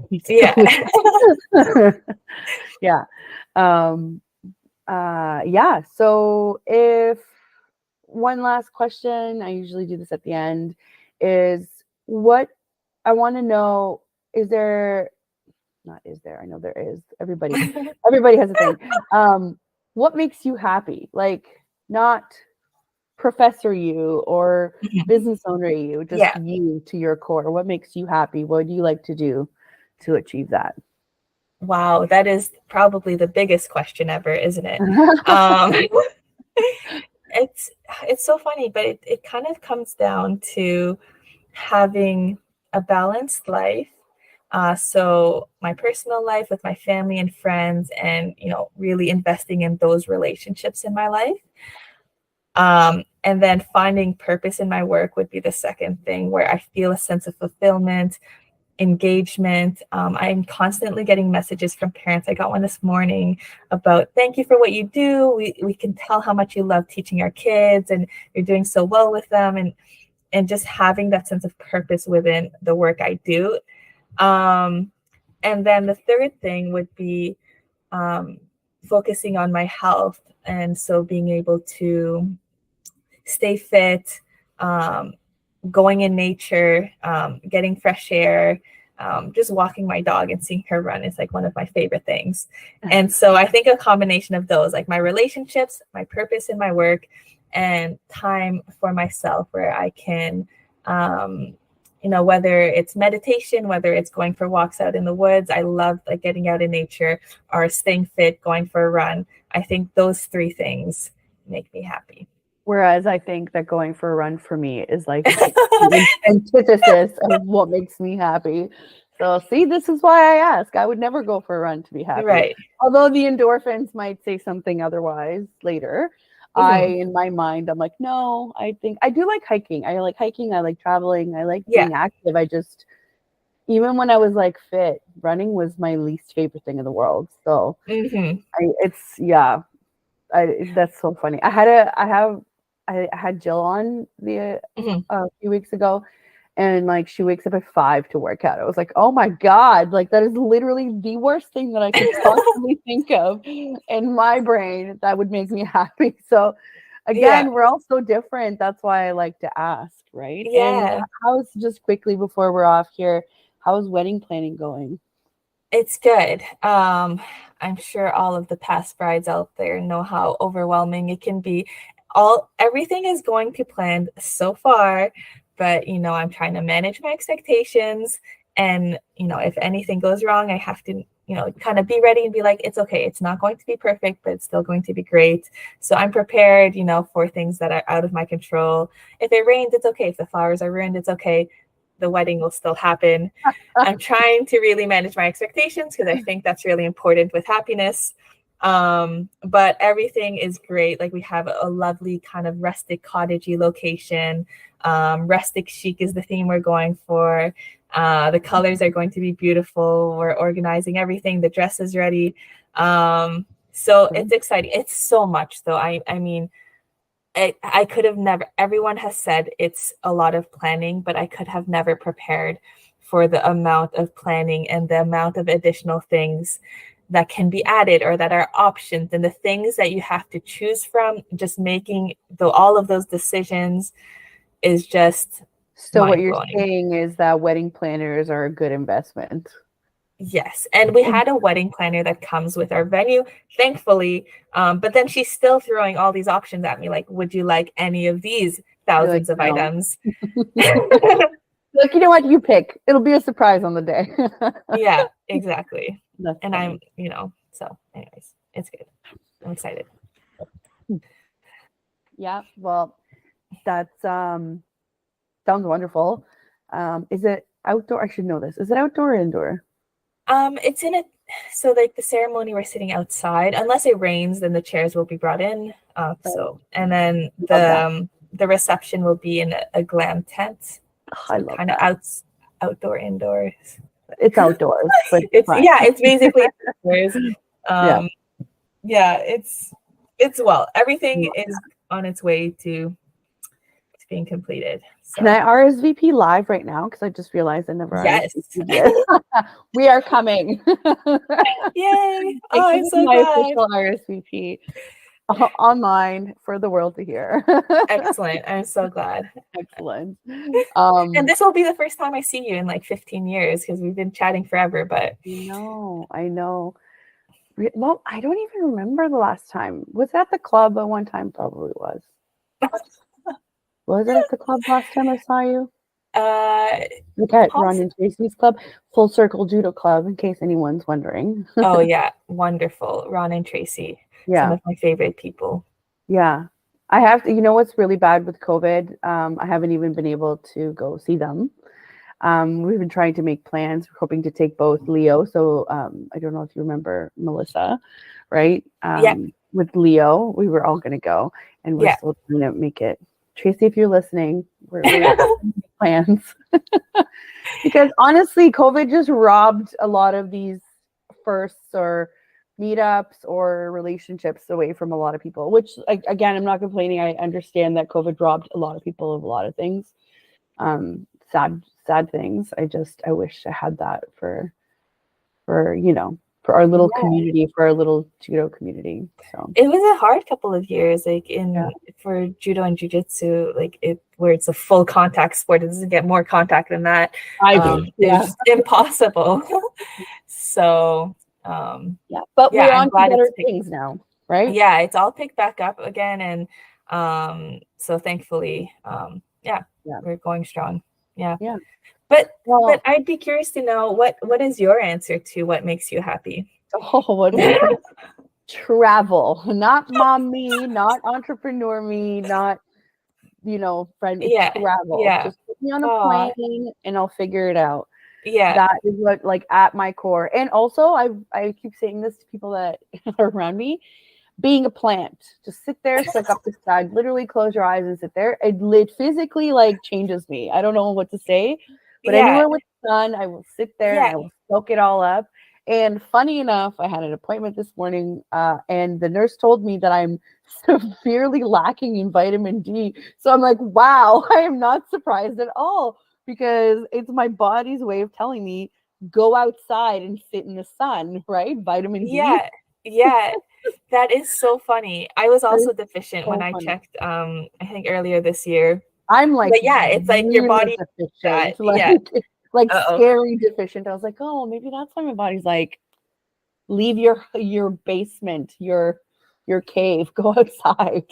yeah. So if one last question, I usually do this at the end, is what I want to know, I know there is. Everybody has a thing. What makes you happy? Like, not professor you or business owner you, just you to your core. What makes you happy? What do you like to do to achieve that? Wow, that is probably the biggest question ever, isn't it? It's so funny, but it kind of comes down to having a balanced life. So my personal life with my family and friends, and really investing in those relationships in my life. And then finding purpose in my work would be the second thing, where I feel a sense of fulfillment, engagement. I'm constantly getting messages from parents. I got one this morning about, thank you for what you do. We can tell how much you love teaching our kids, and you're doing so well with them, and just having that sense of purpose within the work I do. And then the third thing would be focusing on my health. And so being able to stay fit, going in nature, getting fresh air, just walking my dog and seeing her run is like one of my favorite things. And so I think a combination of those, like my relationships, my purpose in my work, and time for myself where I can, whether it's meditation, whether it's going for walks out in the woods, I love like getting out in nature, or staying fit, going for a run. I think those three things make me happy. Whereas I think that going for a run for me is like the antithesis of what makes me happy. So see, this is why I ask. I would never go for a run to be happy. Right. Although the endorphins might say something otherwise later. In my mind, I'm like, no, I think I do like hiking. I like hiking. I like traveling. I like being active. Even when I was like fit, running was my least favorite thing in the world. So that's so funny. I had Jill on a few weeks ago, and like she wakes up at 5 to work out. I was like, oh my God, like that is literally the worst thing that I could possibly think of in my brain that would make me happy. So again, we're all so different. That's why I like to ask, right? Yeah. And how's, just quickly before we're off here, how's wedding planning going? It's good. I'm sure all of the past brides out there know how overwhelming it can be. Everything is going to plan so far, but I'm trying to manage my expectations. And if anything goes wrong, I have to kind of be ready and be like, it's okay. It's not going to be perfect, but it's still going to be great. So I'm prepared, for things that are out of my control. If it rains, it's okay. If the flowers are ruined, it's okay. The wedding will still happen. I'm trying to really manage my expectations because I think that's really important with happiness. But everything is great. Like, we have a lovely kind of rustic cottagey location. Rustic chic is the theme we're going for. The colors are going to be beautiful. We're organizing everything. The dress is ready. So it's exciting. It's so much though. I mean, I could have never, everyone has said it's a lot of planning, but I could have never prepared for the amount of planning and the amount of additional things that can be added or that are options, and the things that you have to choose from. Just making all of those decisions is just so what you're saying is that wedding planners are a good investment. Yes. And we had a wedding planner that comes with our venue, thankfully. But then she's still throwing all these options at me. Like, would you like any of these thousands of items? Like, you know what? You pick. It'll be a surprise on the day. Yeah, exactly. That's and funny. So anyways, it's good. I'm excited. Yeah. Well, that's sounds wonderful. Is it outdoor? I should know this. Is it outdoor or indoor? It's so like the ceremony, we're sitting outside. Unless it rains, then the chairs will be brought in. And then the reception will be in a glam tent. I love kind of outdoor, indoors. It's outdoors, but it's basically outdoors. It's everything is on its way to being completed. So. Can I RSVP live right now? Because I just realized I never RSVP'd. We are coming. Yay! Oh, I'm so my glad. official RSVP online for the world to hear. Excellent. I'm so glad. Excellent. And this will be the first time I see you in like 15 years because we've been chatting forever. But I know. Well, I don't even remember the last time. Was that the club at one time? Probably was. Was it at the club last time I saw you? Look at Ron and Tracy's club, Full Circle Judo Club, in case anyone's wondering. Oh yeah, wonderful. Ron and Tracy. Yeah. Some of my favorite people. Yeah. I have to, what's really bad with COVID? I haven't even been able to go see them. We've been trying to make plans. We're hoping to take both Leo. So I don't know if you remember Melissa, right? With Leo, we were all going to go, and we're still trying to make it. Tracy, if you're listening, we're plans. Because honestly, COVID just robbed a lot of these firsts or meetups or relationships away from a lot of people, which, again, I'm not complaining. I understand that COVID robbed a lot of people of a lot of things. Sad things. I wish I had that for our little community, for our little judo community. So it was a hard couple of years, for judo and jiu-jitsu, where it's a full contact sport. It doesn't get more contact than that. It's impossible. So but we're on to better things now, right? Yeah, it's all picked back up again, and so thankfully, we're going strong. Yeah. But I'd be curious to know what is your answer to what makes you happy? Travel, not mom me, not entrepreneur me, not friend. Travel. Just put me on a plane and I'll figure it out. That is what, at my core. And also I keep saying this to people that are around me. Being a plant, just sit there, suck up the side, literally close your eyes and sit there. It physically changes me. I don't know what to say, but anywhere with the sun, I will sit there and I will soak it all up. And funny enough, I had an appointment this morning, and the nurse told me that I'm severely lacking in vitamin D. So I'm like, wow, I am not surprised at all, because it's my body's way of telling me, go outside and sit in the sun, right? Vitamin D. Yeah, that is so funny. I was That is also deficient when so I funny. checked, I think earlier this year. I'm like But yeah, it's like your really body that, deficient, yeah. like Uh-oh. scary deficient. I was like, oh, maybe that's why my body's like, leave your basement, your cave, go outside.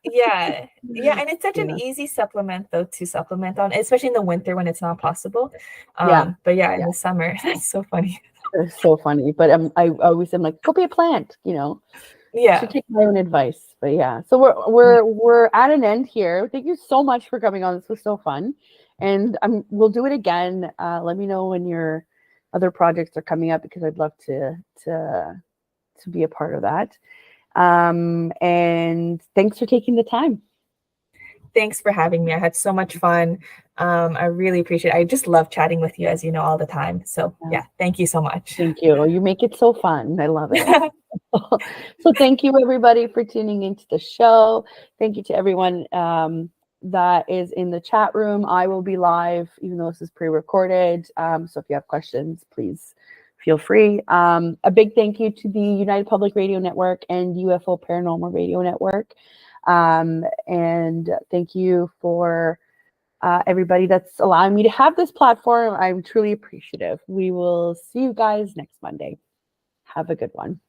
Yeah. Yeah, and it's such an Yeah. easy supplement though to supplement on, especially in the winter when it's not possible. Yeah. But yeah, in Yeah. the summer, that's so funny. It's so funny. But I always am like, go be a plant, Yeah. should take my own advice. But yeah. So we're at an end here. Thank you so much for coming on. This was so fun. And we'll do it again. Let me know when your other projects are coming up because I'd love to be a part of that. And thanks for taking the time. Thanks for having me. I had so much fun. I really appreciate it. I just love chatting with you, as you know, all the time. So yeah, thank you so much. Thank you. You make it so fun. I love it. So thank you everybody for tuning into the show. Thank you to everyone that is in the chat room. I will be live, even though this is pre-recorded. So if you have questions, please feel free. A big thank you to the United Public Radio Network and UFO Paranormal Radio Network. And thank you for everybody that's allowing me to have this platform. I'm truly appreciative. We will see you guys next Monday. Have a good one.